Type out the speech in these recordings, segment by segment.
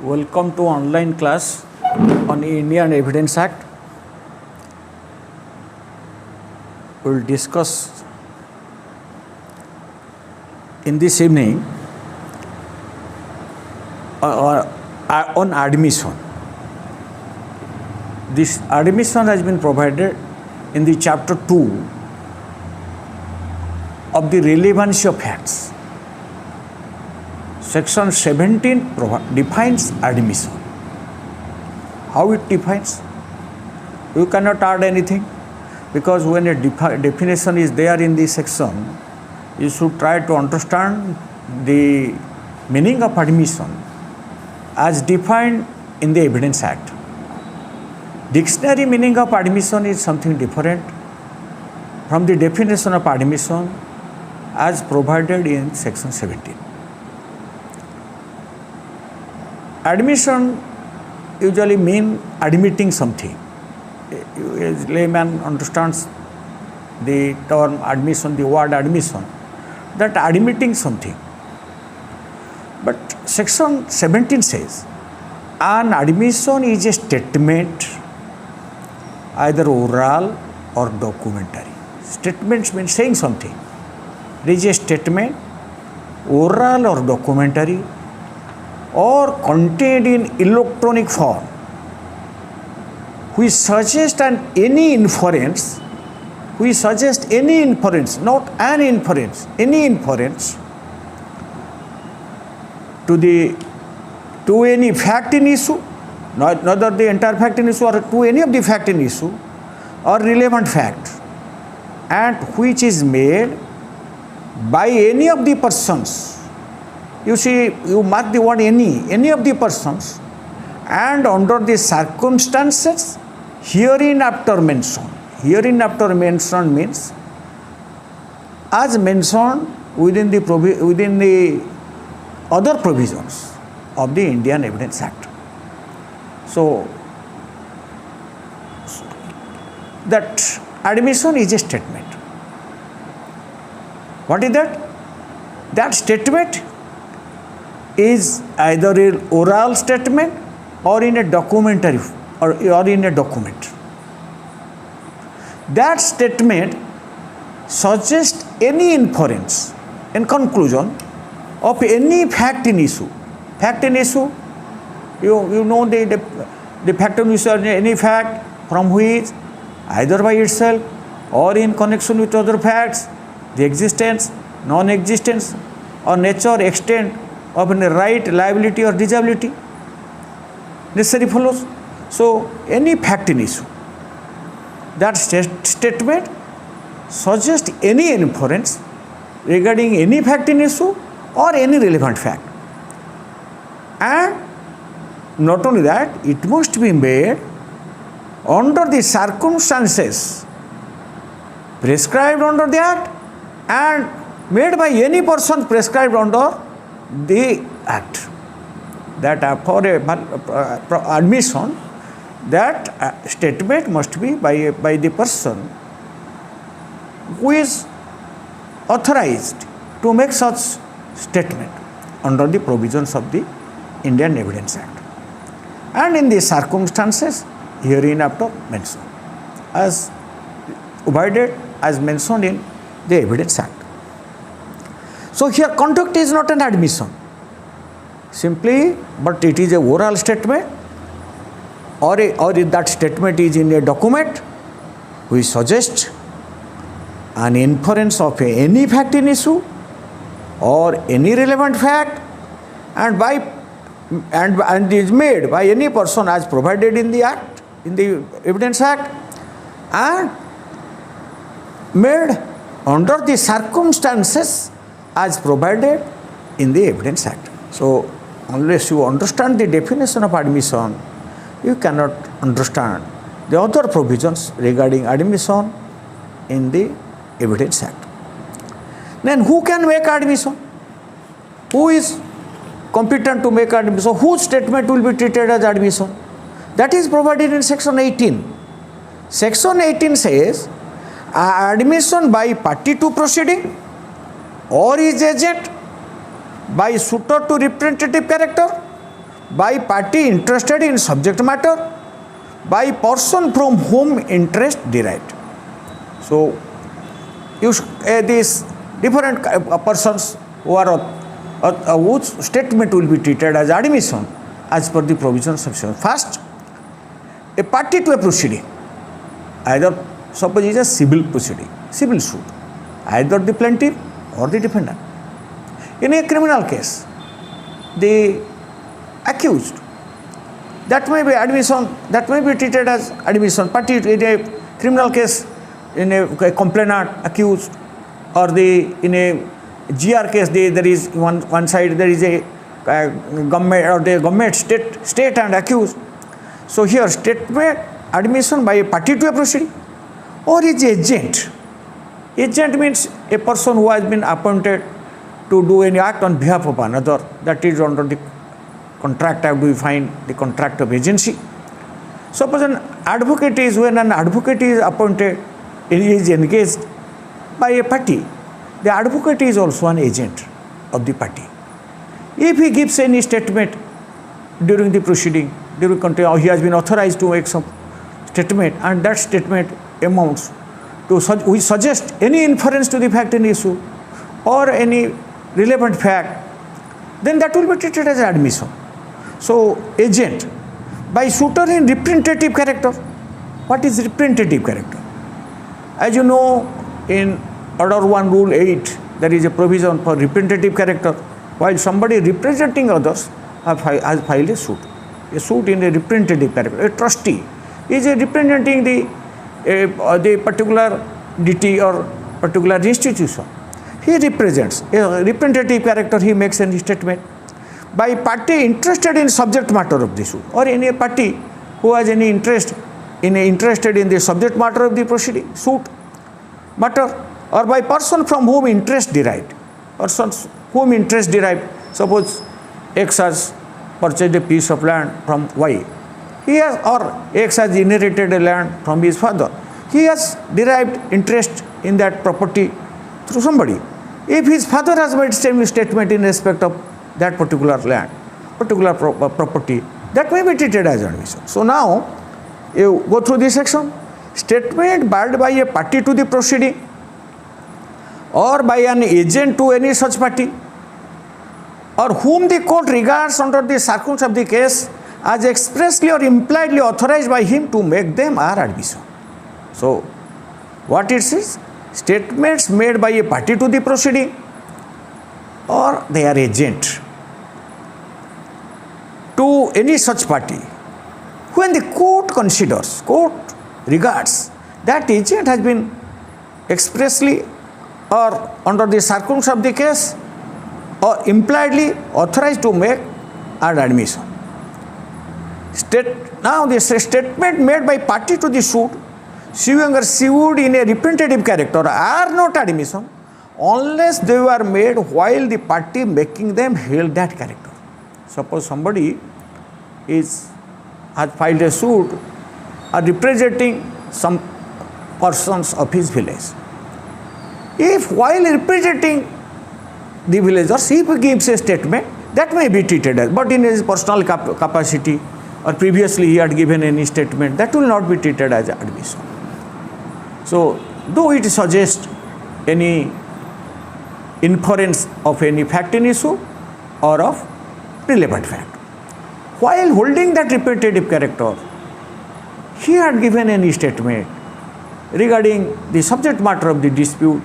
Welcome to online class on Indian Evidence Act. We will discuss in this evening on admission. This admission has been provided in the chapter 2 of the relevancy of facts. Section 17 defines admission. How it defines? You cannot add anything, because when a definition is there in the section, you should try to understand the meaning of admission as defined in the Evidence Act. Dictionary meaning of admission is something different from the definition of admission as provided in section 17. Admission usually means admitting something. As layman understands the term admission, the word admission, that admitting something. But section 17 says, an admission is a statement, either oral or documentary. Statements mean saying something. It is a statement, oral or documentary, or contained in electronic form, which suggests any inference, not an inference, any inference to any fact in issue, neither the entire fact in issue or to any of the fact in issue or relevant fact, and which is made by any of the persons. You see, you mark the word any of the persons, and under the circumstances hereinafter mentioned. Hereinafter mentioned means as mentioned within the other provisions of the Indian Evidence Act. So that admission is a statement. What is that? That statement is either an oral statement or in a documentary or in a document. That statement suggests any inference in conclusion of any fact in issue. Fact in issue, you know the fact in issue, any fact from which either by itself or in connection with other facts, the existence, non-existence or nature, extent of a right, liability or disability necessary follows. So any fact in issue, that statement suggests any inference regarding any fact in issue or any relevant fact. And not only that, it must be made under the circumstances prescribed under the Act and made by any person prescribed under the Act. That for admission, that statement must be by the person who is authorized to make such statement under the provisions of the Indian Evidence Act, and in the circumstances hereinafter mentioned, as provided as mentioned in the Evidence Act. So here conduct is not an admission simply, but it is a oral statement or that statement is in a document which suggests an inference of any fact in issue or any relevant fact, and is made by any person as provided in the Act, in the Evidence Act, and made under the circumstances as provided in the Evidence Act. So unless you understand the definition of admission, you cannot understand the other provisions regarding admission in the Evidence Act. Then who can make admission? Who is competent to make admission? Whose statement will be treated as admission? That is provided in section 18. Section 18 says admission by party to proceeding or his agent by suitor to representative character by party interested in subject matter, by person from whom interest derived. So, these different persons who are whose statement will be treated as admission as per the provisions of section. First, a party to a proceeding, either suppose it is a civil proceeding, civil suit, either the plaintiff or the defendant. In a criminal case, the accused, that may be admission, that may be treated as admission. Party in a criminal case, in a complainant accused, or in a GR case, there is one side there is a government or the government state and accused. So here statement admission by a party to a proceeding or is agent. Agent means a person who has been appointed to do any act on behalf of another, that is under the contract act we find the contract of agency. Suppose an advocate is, when an advocate is appointed, he is engaged by a party, the advocate is also an agent of the party. If he gives any statement during the proceeding, during or he has been authorized to make some statement, and that statement amounts to we suggest any inference to the fact and issue or any relevant fact, then that will be treated as admission. So, agent by suitor in representative character. What is representative character? As you know, in Order 1 Rule 8, there is a provision for representative character. While somebody representing others has filed a suit in a representative character. A trustee is representing the particular deity or particular institution. He represents a representative character. He makes any statement by party interested in subject matter of the suit, or any party who has any interested in the subject matter of the proceeding suit matter, or by person from whom interest derived. Persons whom interest derived. Suppose X has purchased a piece of land from Y. He has, or X has inherited a land from his father. He has derived interest in that property through somebody. If his father has made same statement in respect of that particular land, particular property, that may be treated as admission. So now, you go through this section. Statement made by a party to the proceeding or by an agent to any such party, or whom the court regards under the circumstances of the case as expressly or impliedly authorized by him to make them, are admission. So, what it says? Statements made by a party to the proceeding or they are agent to any such party, when the court regards that agent has been expressly or under the circumstances of the case or impliedly authorized to make an admission. Now the statement made by party to the suit suing or sued in a representative character are not admission unless they were made while the party making them held that character. Suppose somebody has filed a suit representing some persons of his village. If while representing the villagers, if he gives a statement, that may be treated as, but in his personal capacity or previously he had given any statement, that will not be treated as admission. So, though it suggests any inference of any fact in issue or of relevant fact, while holding that representative character, he had given any statement regarding the subject matter of the dispute,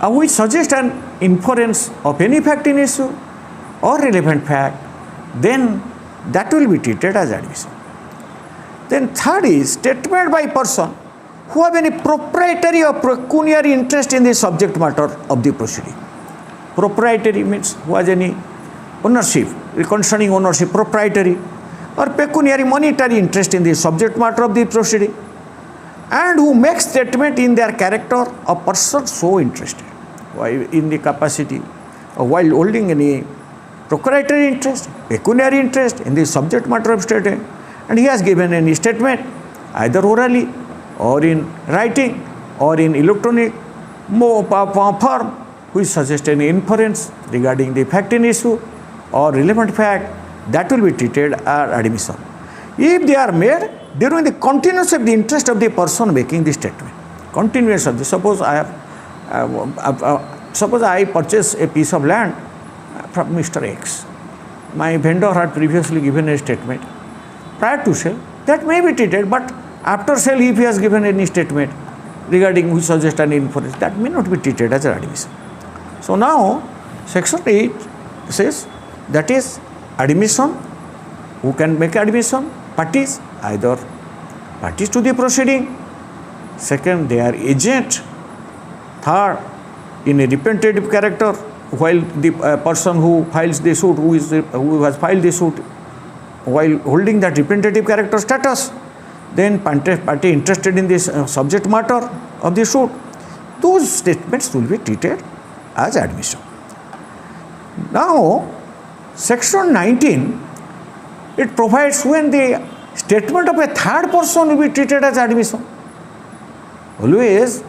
which suggests an inference of any fact in issue or relevant fact, then that will be treated as admission. Then third is statement by person who have any proprietary or pecuniary interest in the subject matter of the proceeding. Proprietary means who has any ownership, concerning ownership, proprietary or pecuniary monetary interest in the subject matter of the proceeding, and who makes statement in their character of person so interested, in the capacity while holding any proprietary interest, pecuniary interest in the subject matter of statement, and he has given any statement either orally or in writing or in electronic form which suggests any inference regarding the fact in issue or relevant fact, that will be treated as admission. If they are made during the continuance of the interest of the person making the statement, continuance of the, suppose I purchase a piece of land from Mr. X. My vendor had previously given a statement prior to sale, that may be treated, but after sale if he has given any statement regarding which suggests an inference, that may not be treated as an admission. So now section 8 says that is admission. Who can make admission? Parties, either parties to the proceeding, second they are agent, third in a representative character, while the person who files the suit, who has filed the suit while holding that representative character status, then party interested in this subject matter of the suit, those statements will be treated as admission. Now section 19, it provides when the statement of a third person will be treated as admission. Always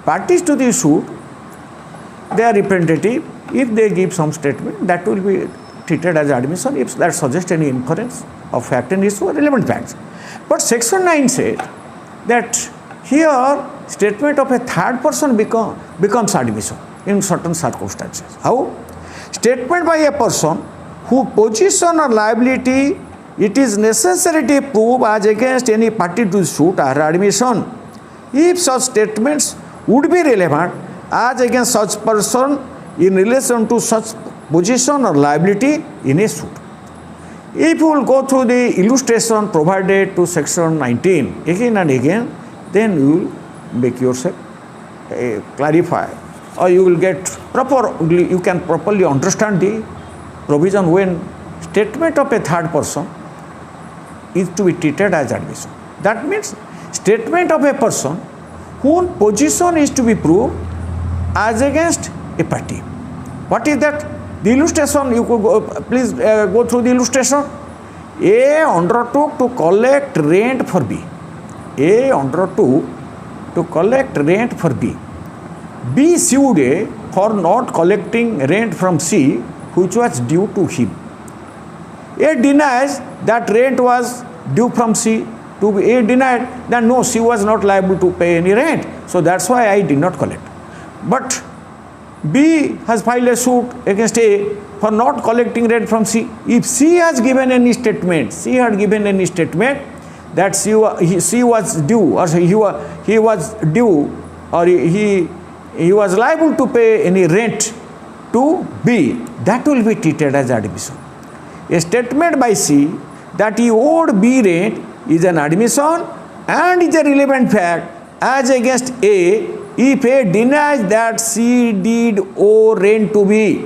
parties to the suit, they are representative, if they give some statement, that will be treated as admission if that suggests any inference of fact and issue or relevant facts. But section 9 says that here statement of a third person becomes admission in certain circumstances. How? Statement by a person whose position or liability it is necessary to prove as against any party to suit are admission if such statements would be relevant as against such person in relation to such position or liability in a suit. If you will go through the illustration provided to section 19 again and again, then you will make yourself clarify, or you will get you can properly understand the provision when statement of a third person is to be treated as admission. That means statement of a person whose position is to be proved as against a party. What is that? The illustration, you could go, please go through the illustration. A undertook to collect rent for B. A undertook to collect rent for B. B sued A for not collecting rent from C, which was due to him. A denies that rent was due from C. To B, A denied that no, C was not liable to pay any rent, so that's why I did not collect. But B has filed a suit against A for not collecting rent from C. If C has given any statement, C had given any statement that C was due, or he was due, or he was liable to pay any rent to B, that will be treated as admission. A statement by C that he owed B rent is an admission and is a relevant fact as against A if A denies that C did owe rent to B,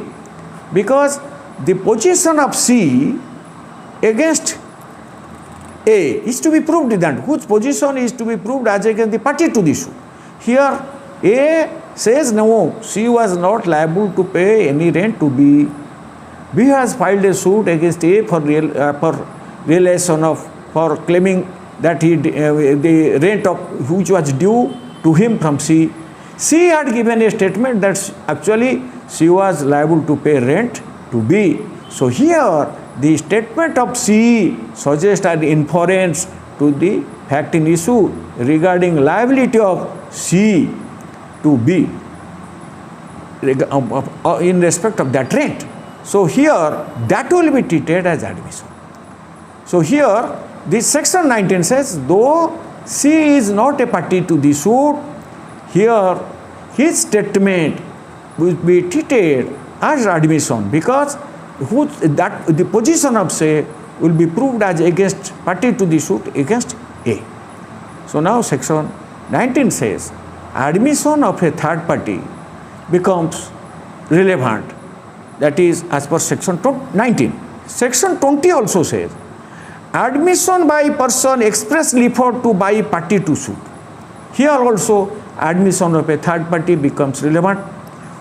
because the position of C against A is to be proved, then whose position is to be proved as against the party to the suit. Here A says no, C was not liable to pay any rent to B. B has filed a suit against A for claiming that the rent of which was due to him from C. C had given a statement that actually C was liable to pay rent to B. So here the statement of C suggests an inference to the fact in issue regarding liability of C to B in respect of that rent. So here that will be treated as admission. So here this section 19 says, though C is not a party to the suit, here his statement will be treated as admission, because the position of C will be proved as against party to the suit against A. So now section 19 says admission of a third party becomes relevant, that is as per section 19. Section 20 also says admission by person expressly referred to by party to suit. Here also admission of a third party becomes relevant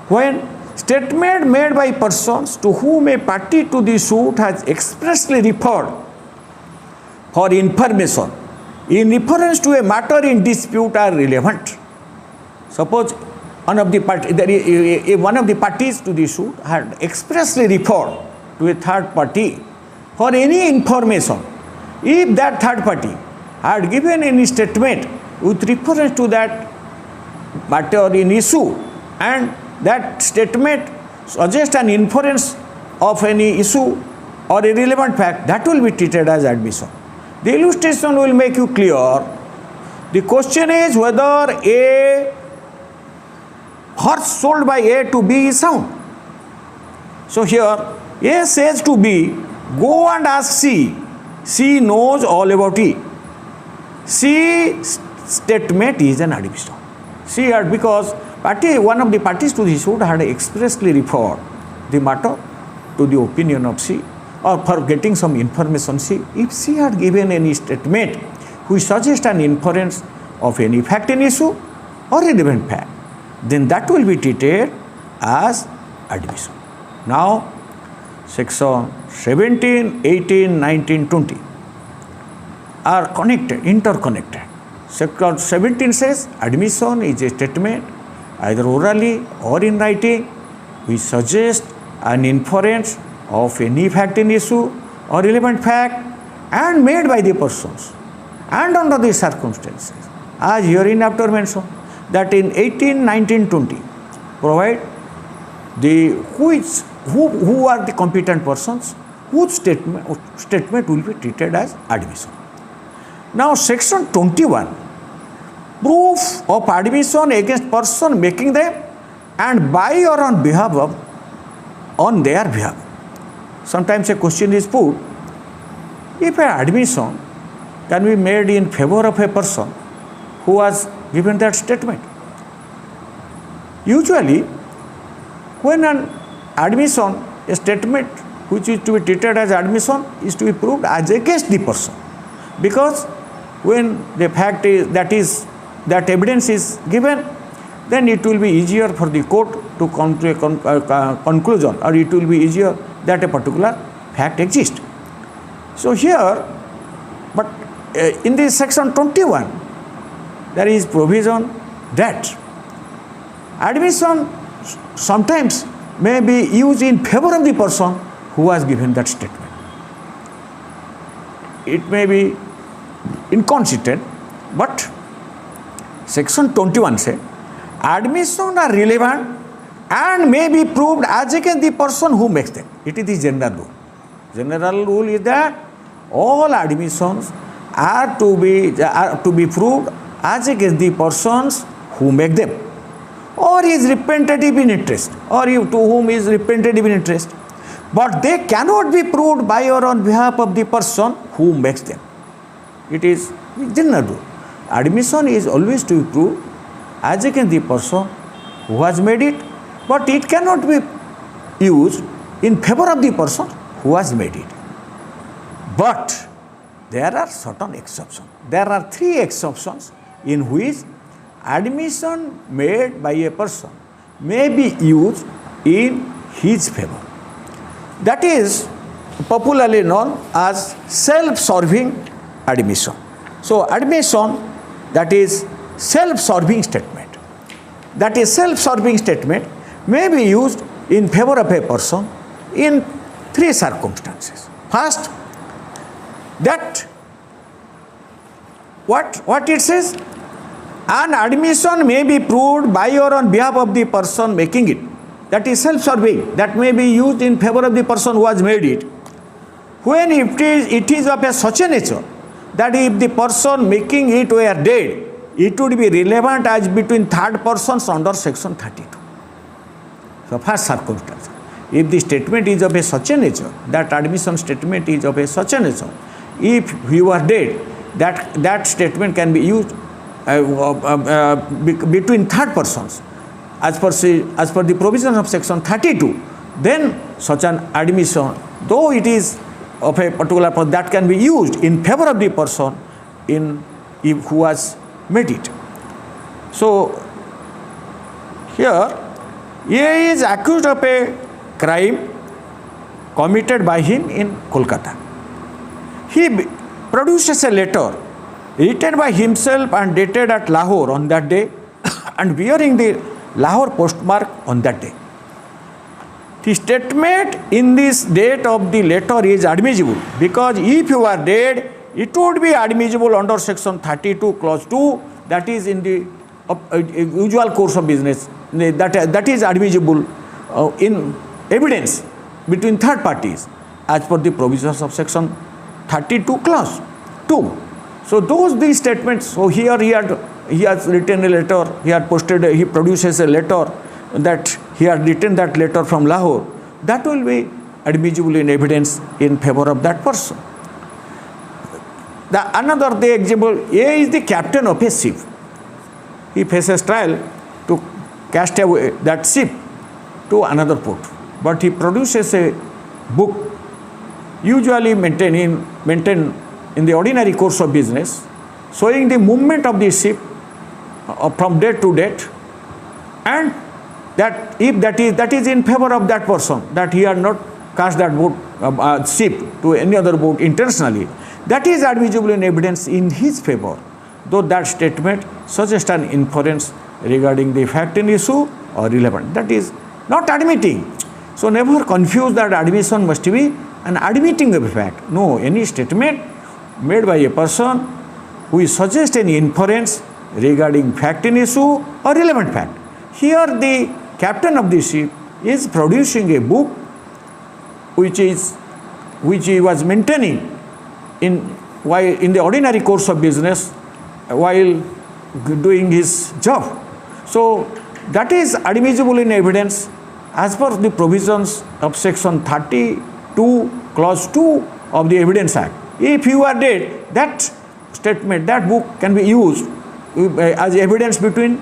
when statement made by persons to whom a party to the suit has expressly referred for information in reference to a matter in dispute are relevant. Suppose one of the parties to the suit had expressly referred to a third party for any information, if that third party had given any statement with reference to that matter in issue, and that statement suggests an inference of any issue or a relevant fact, that will be treated as admission. The illustration will make you clear. The question is whether a horse sold by A to B is sound. So here A says to B, go and ask C. C knows all about E. C statement is an admission. C had, because one of the parties to the suit had expressly referred the matter to the opinion of C, or for getting some information C. If C had given any statement which suggests an inference of any fact in issue or relevant fact, then that will be treated as admission. Now, section 17, 18, 19, 20 are connected, interconnected. Section 17 says admission is a statement either orally or in writing which suggests an inference of any fact in issue or relevant fact and made by the persons and under the circumstances, as hereinafter mentioned, that in 18, 19, 20 provide the who are the competent persons whose statement will be treated as admission. Now, section 21, proof of admission against person making them and by or on behalf of, on their behalf. Sometimes a question is put, if an admission can be made in favor of a person who has given that statement. Usually, when an admission, a statement which is to be treated as admission is to be proved as against the person, because when the fact is that evidence is given, then it will be easier for the court to come to a conclusion, or it will be easier that a particular fact exists. So here, but in this section 21, there is provision that admission sometimes may be used in favor of the person who has given that statement. It may be inconsistent, but section 21 says admission are relevant and may be proved as against the person who makes them. It is the general rule. General rule is that all admissions are to be proved as against the persons who make them, or is representative in interest, or to whom is representative in interest. But they cannot be proved by or on behalf of the person who makes them. It is general rule. Admission is always to be proved as against the person who has made it, but it cannot be used in favor of the person who has made it. But there are certain exceptions. There are 3 exceptions in which admission made by a person may be used in his favor. That is popularly known as self-serving admission. So admission, that is self-serving statement. That is self-serving statement may be used in favor of a person in 3 circumstances. First, that what it says, an admission may be proved by or on behalf of the person making it. That is self-serving. That may be used in favor of the person who has made it. When it is of a such a nature that if the person making it were dead, it would be relevant as between third persons under section 32. So first circumstance, if the statement is of a such a nature, that admission statement is of a such a nature, if you are dead, that statement can be used between third persons as per the provision of section 32, then such an admission, though it is of a particular person, that can be used in favor of the person who has made it. So here A is accused of a crime committed by him in Kolkata. He produces a letter written by himself and dated at Lahore on that day and bearing the Lahore postmark on that day. The statement in this date of the letter is admissible because if you are dead, it would be admissible under section 32 clause 2, that is in the usual course of business, that is admissible in evidence between third parties as per the provisions of section 32 clause 2. So these statements, so here he has written a letter, he produces a letter that he had written that letter from Lahore, that will be admissible in evidence in favor of that person. The example, A is the captain of a ship. He faces trial to cast away that ship to another port, but he produces a book usually maintained in the ordinary course of business, showing the movement of the ship from date to date, and that if that is in favor of that person, that he had not cast that boat ship to any other boat intentionally, that is admissible in evidence in his favor, though that statement suggests an inference regarding the fact in issue or relevant. That is not admitting. So never confuse that admission must be an admitting of a fact. No, any statement made by a person who suggests an inference regarding fact in issue or relevant fact. Here the captain of the ship is producing a book which he was maintaining in the ordinary course of business while doing his job. So that is admissible in evidence as per the provisions of section 32 clause 2 of the Evidence Act. If you are dead, that statement, that book can be used as evidence between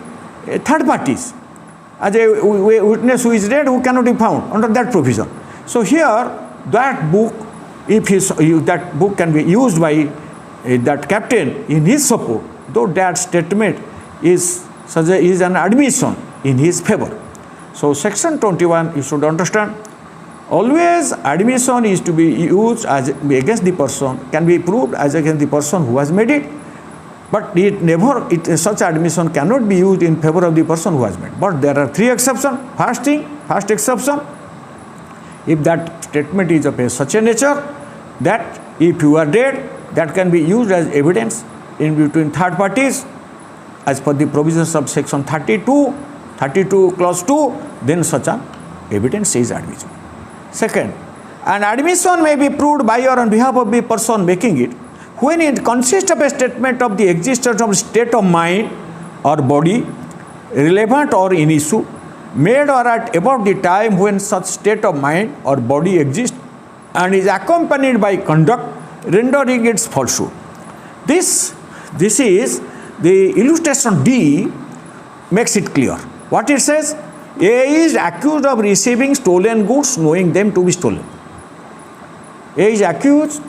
third parties, as a witness who is dead who cannot be found under that provision. So here that book, that book can be used by that captain in his support, though that statement is an admission in his favor. So section 21, you should understand, always admission is to be used as against the person, can be proved as against the person who has made it, but such admission cannot be used in favor of the person who has made. But there are three exceptions. First exception, if that statement is of such a nature that if you are dead, that can be used as evidence in between third parties as per the provisions of section 32 clause 2, then such an evidence is admissible. Second, an admission may be proved by or on behalf of the person making it when it consists of a statement of the existence of state of mind or body relevant or in issue, made or at about the time when such state of mind or body exists and is accompanied by conduct rendering its falsehood. This is the illustration D makes it clear. What it says? A is accused of receiving stolen goods knowing them to be stolen. A is accused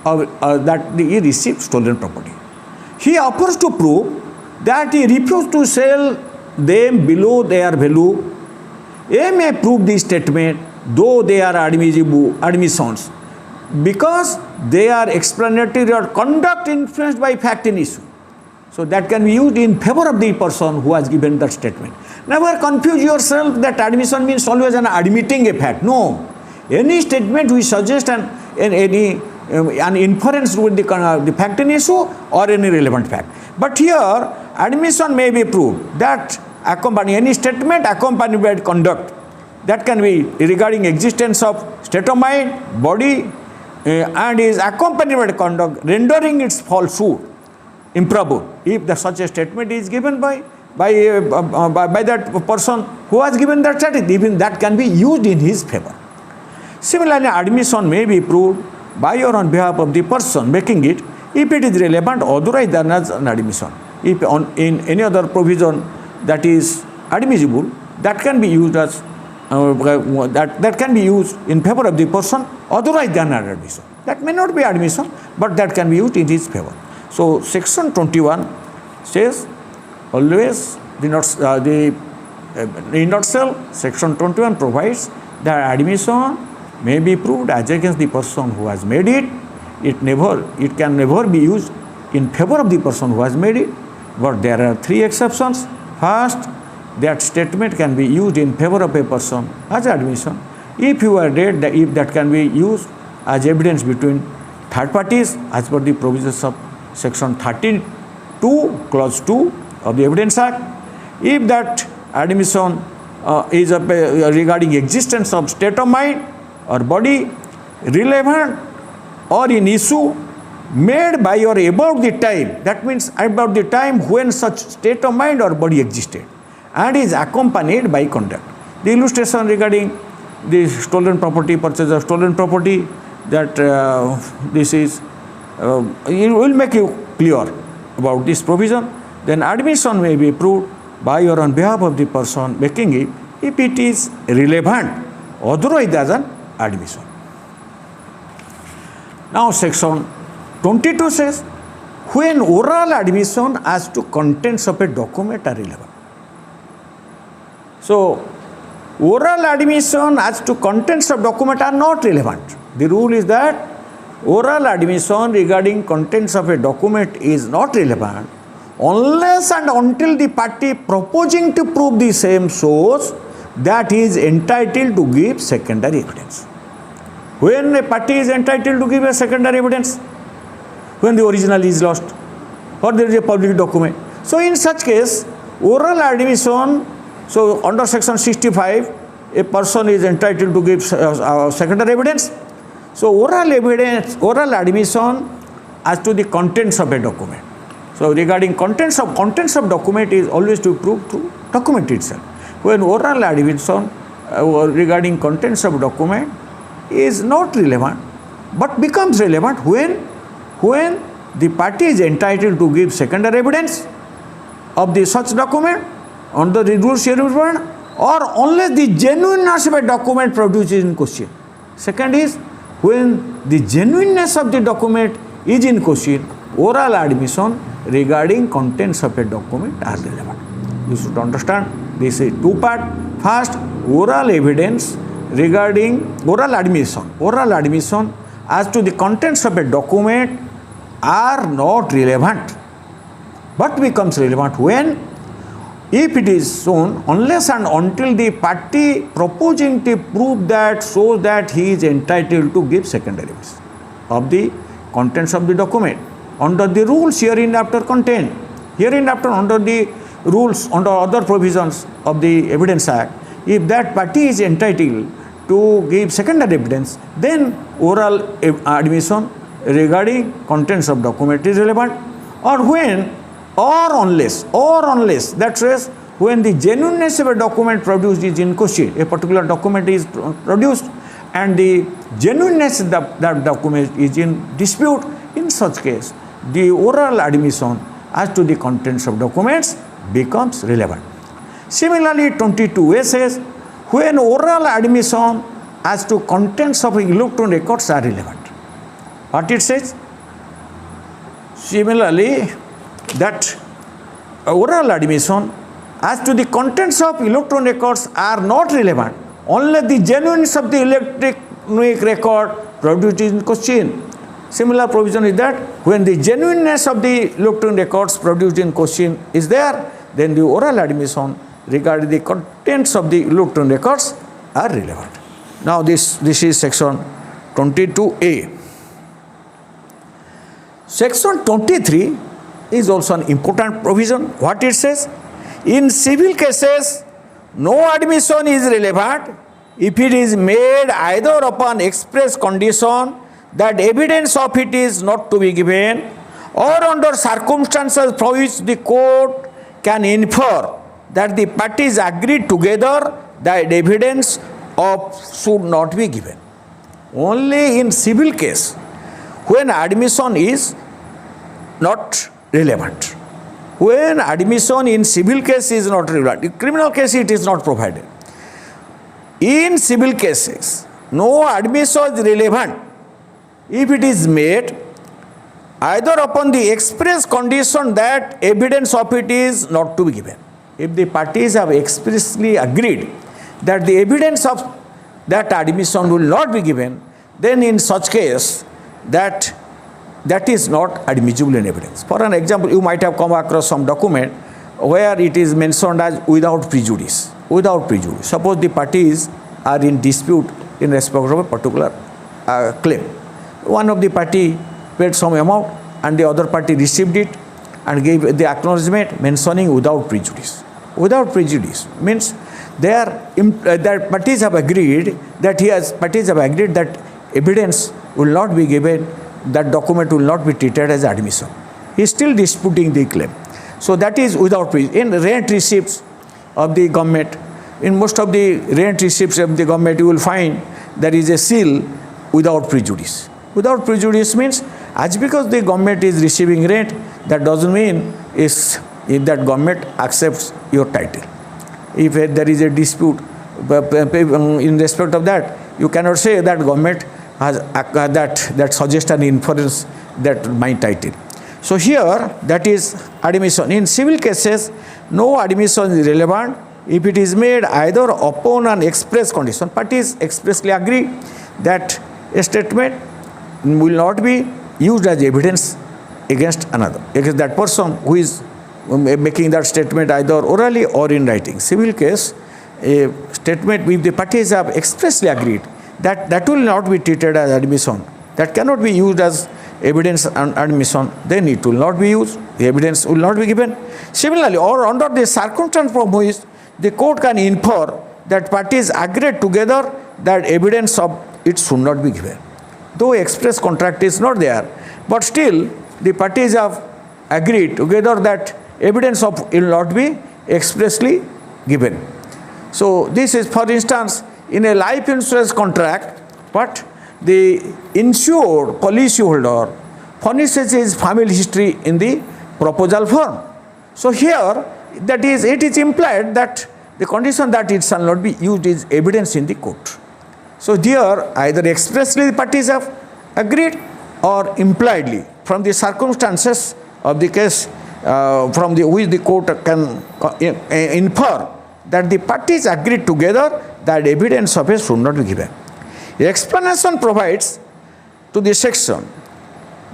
of that he received stolen property. He offers to prove that he refused to sell them below their value. A may prove this statement though they are admissions because they are explanatory or conduct influenced by fact in issue. So that can be used in favor of the person who has given that statement. Never confuse yourself that admission means always an admitting a fact. No. Any statement which suggests an inference with the fact in issue or any relevant fact. But here, admission may be proved that any statement accompanied by conduct that can be regarding existence of state of mind, body, and is accompanied by conduct rendering its falsehood improbable. If such a statement is given by that person who has given that statement, even that can be used in his favor. Similarly, admission may be proved by or on behalf of the person making it if it is relevant otherwise than as an admission. If in any other provision that is admissible, that can be used as that can be used in favor of the person otherwise than an admission. That may not be admission, but that can be used in his favor. So section 21 says always in nutshell, section 21 provides that admission may be proved as against the person who has made it. It can never be used in favor of the person who has made it. But there are three exceptions. First, that statement can be used in favor of a person as admission. if you are dead, if that can be used as evidence between third parties as per the provisions of section 32 clause 2 of the Evidence Act. If that admission is regarding existence of state of mind or body relevant or in issue made by or about the time, that means about the time when such state of mind or body existed, and is accompanied by conduct. The illustration regarding the stolen property, purchase of stolen property, that this is, it will make you clear about this provision. Then admission may be approved by or on behalf of the person making it if it is relevant, otherwise as an admission. Now section 22 says, when oral admission as to contents of a document are relevant. So, oral admission as to contents of document are not relevant. The rule is that oral admission regarding contents of a document is not relevant unless and until the party proposing to prove the same shows that he is entitled to give secondary evidence. When a party is entitled to give a secondary evidence, when the original is lost or there is a public document. So in such case, oral admission, so under section 65, a person is entitled to give secondary evidence. So oral evidence, oral admission as to the contents of a document. So regarding contents of document is always to prove through document itself. When oral admission regarding contents of document is not relevant, but becomes relevant when the party is entitled to give secondary evidence of the such document under the rules here or unless the genuineness of a document produced in question. Second is, when the genuineness of the document is in question, oral admission regarding contents of a document are relevant. You should understand this is two part. First, oral evidence regarding oral admission as to the contents of a document are not relevant, but becomes relevant when, if it is shown, unless and until the party proposing to prove that shows that he is entitled to give secondary evidence of the contents of the document under the rules hereinafter contained. Hereinafter under the rules, under other provisions of the Evidence Act, if that party is entitled to give secondary evidence, then oral admission regarding contents of document is relevant, or when or unless that says when the genuineness of a document produced is in question, a particular document is produced and the genuineness of that document is in dispute, in such case the oral admission as to the contents of documents becomes relevant. Similarly, 22A says when oral admission as to contents of electronic records are relevant. What it says? Similarly, that oral admission as to the contents of electronic records are not relevant unless the genuineness of the electronic record produced in question. Similar provision is that when the genuineness of the electronic records produced in question is there, then the oral admission regarding the contents of the electronic records are relevant. Now this is section 22A. Section 23 is also an important provision. What it says? In civil cases, no admission is relevant if it is made either upon express condition that evidence of it is not to be given, or under circumstances from which the court can infer that the parties agreed together that evidence of should not be given. Only in civil case, when admission is not relevant. When admission in civil case is not relevant, in criminal case it is not provided. In civil cases, no admission is relevant if it is made either upon the express condition that evidence of it is not to be given. If the parties have expressly agreed that the evidence of that admission will not be given, then in such case that is not admissible in evidence. For an example, you might have come across some document where it is mentioned as without prejudice. Without prejudice. Suppose the parties are in dispute in respect of a particular claim. One of the party paid some amount and the other party received it and gave the acknowledgement mentioning without prejudice. Without prejudice means that parties have agreed that evidence will not be given, that document will not be treated as admission. He is still disputing the claim. So that is without prejudice. In rent receipts of the government, in most of the rent receipts of the government, you will find there is a seal without prejudice. Without prejudice means as because the government is receiving rent, that doesn't mean if that government accepts your title. If there is a dispute in respect of that, you cannot say that government has that suggests an inference that my title. So here that is admission. In civil cases, no admission is relevant if it is made either upon an express condition. Parties expressly agree that a statement will not be used as evidence against another, against that person who is making that statement either orally or in writing. Civil case, a statement if the parties have expressly agreed that will not be treated as admission, that cannot be used as evidence and admission, then it will not be used, the evidence will not be given. Similarly, or under the circumstance from which the court can infer that parties agreed together that evidence of it should not be given. Though express contract is not there, but still the parties have agreed together that evidence of it will not be expressly given. So this is, for instance, in a life insurance contract, but the insured policyholder furnishes his family history in the proposal form. So here it is implied that the condition that it shall not be used is evidence in the court. So here either expressly the parties have agreed or impliedly from the circumstances of the case from which the court can infer that the parties agreed together that evidence of it should not be given. The explanation provides to this section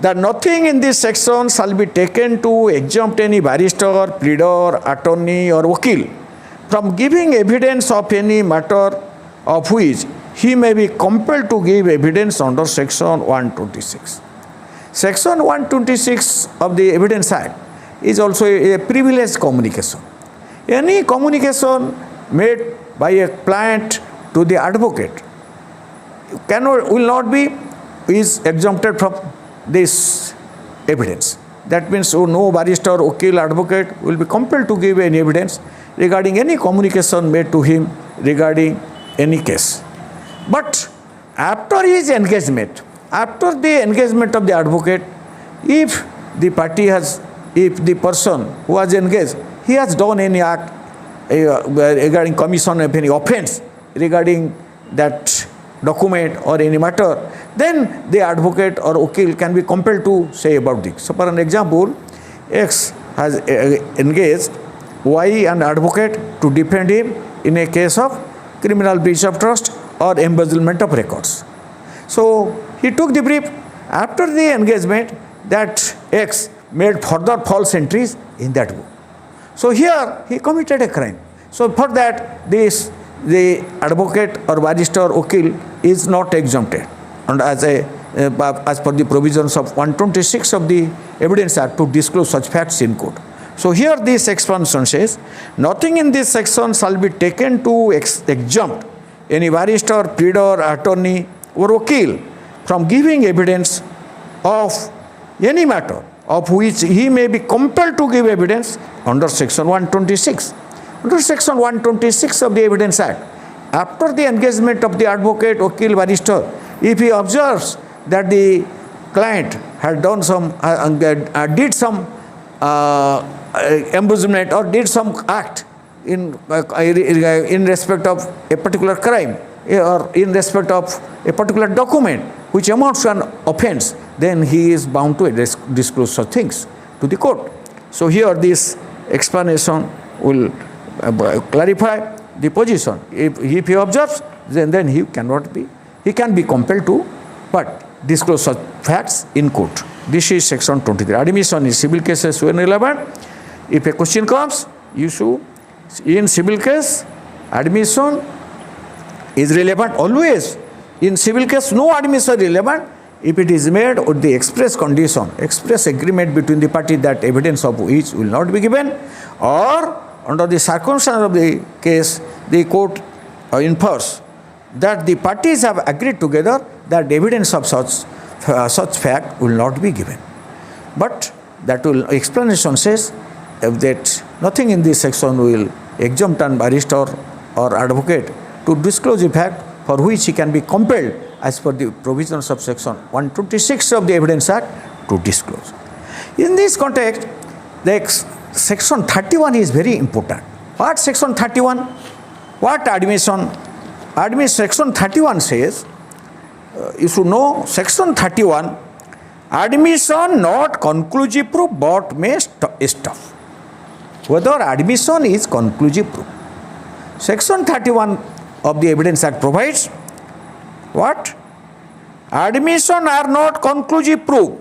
that nothing in this section shall be taken to exempt any barrister, pleader, attorney or wakil from giving evidence of any matter of which he may be compelled to give evidence under section 126. Section 126 of the Evidence Act is also a privileged communication. Any communication made by a client to the advocate will not be exempted from this evidence. That means no barrister, wakil, advocate will be compelled to give any evidence regarding any communication made to him regarding any case. But after his engagement, after the engagement of the advocate, if the person who has engaged, he has done any act regarding commission of any offense regarding that document or any matter, then the advocate or wakil can be compelled to say about this. So for an example, X has engaged Y an advocate to defend him in a case of criminal breach of trust or embezzlement of records. So he took the brief. After the engagement, that X made further false entries in that book. So here he committed a crime. So for that, the advocate or barrister or wakil is not exempted, and as per the provisions of 126 of the Evidence Act to disclose such facts in court. So here this expansion says, nothing in this section shall be taken to exempt any barrister, pleader, attorney or wakil from giving evidence of any matter of which he may be compelled to give evidence under section 126. Under section 126 of the Evidence Act, after the engagement of the advocate, wakil, barrister, if he observes that the client had done some, did some embezzlement or did some act in respect of a particular crime or in respect of a particular document which amounts to an offense, then he is bound to disclose such things to the court. So here this explanation will clarify the position. If he observes, then he can be compelled to disclose such facts in court. This is section 23. Admission in civil cases when relevant. If a question comes, in civil case, admission is relevant always In civil case, no admission relevant if it is made with the express condition, express agreement between the parties that evidence of which will not be given, or under the circumstances of the case, the court infers that the parties have agreed together that evidence of such fact will not be given. But that will explanation says that nothing in this section will exempt an barrister or advocate to disclose a fact for which he can be compelled as per the provisions of section 126 of the Evidence Act to disclose. In this context, the section 31 is very important. What section 31? What admission? Section 31 says, you should know section 31, admission not conclusive proof but may stop. Whether admission is conclusive proof. Section 31 of the Evidence Act provides what? Admission are not conclusive proof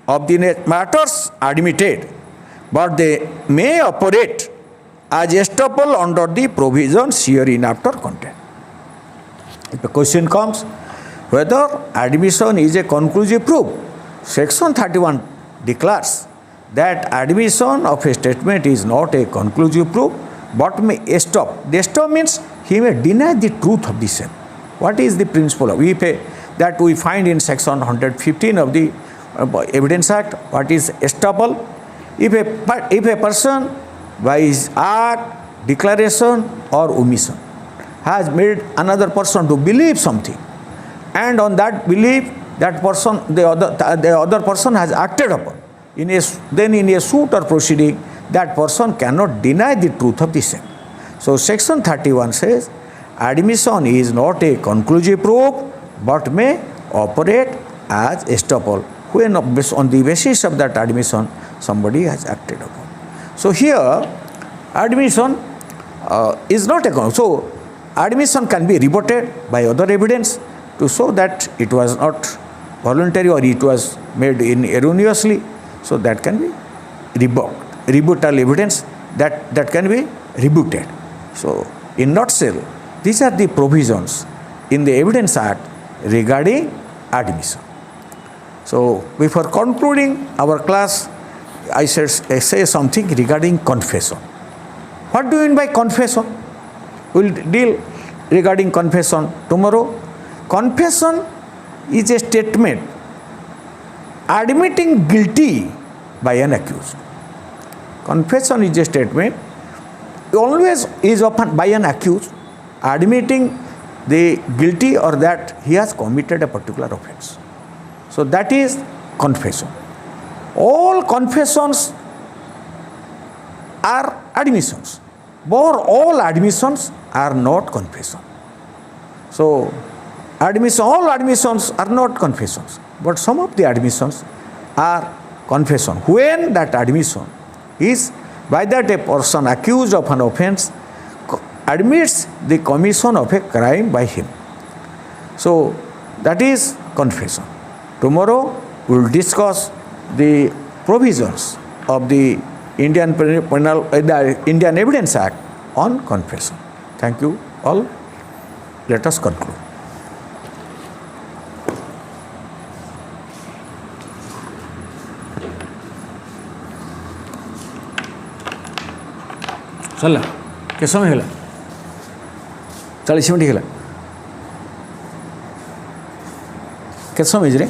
of the matters admitted, but they may operate as estoppel under the provisions hereinafter contained. If a question comes whether admission is a conclusive proof, section 31 declares that admission of a statement is not a conclusive proof but may stop. The stop means he may deny the truth of the same. What is the principle of that we find in section 115 of the Evidence Act? What is estoppel? If a person by his act, declaration or omission has made another person to believe something, and on that belief that person, the other person has acted upon, then in a suit or proceeding, that person cannot deny the truth of the same. So section 31 says admission is not a conclusive proof but may operate as estoppel when on the basis of that admission somebody has acted upon. So here admission is not a so admission can be rebutted by other evidence to show that it was not voluntary or it was made erroneously. So that can be rebutted. Rebuttal evidence that can be rebutted. So in nutshell, these are the provisions in the Evidence Act regarding admission. So before concluding our class, I say something regarding confession. What do you mean by confession? We'll deal regarding confession tomorrow. Confession is a statement admitting guilty by an accused. Confession is a statement always is often by an accused admitting the guilty or that he has committed a particular offense. So that is confession. All confessions are admissions, but all admissions are not confession. So all admissions are not confessions, but some of the admissions are confession. When that admission is by that a person accused of an offense admits the commission of a crime by him. So that is confession. Tomorrow we will discuss the provisions of the Indian Evidence Act on confession. Thank you all. Let us conclude. चल के समय है 40 minute है के समय रे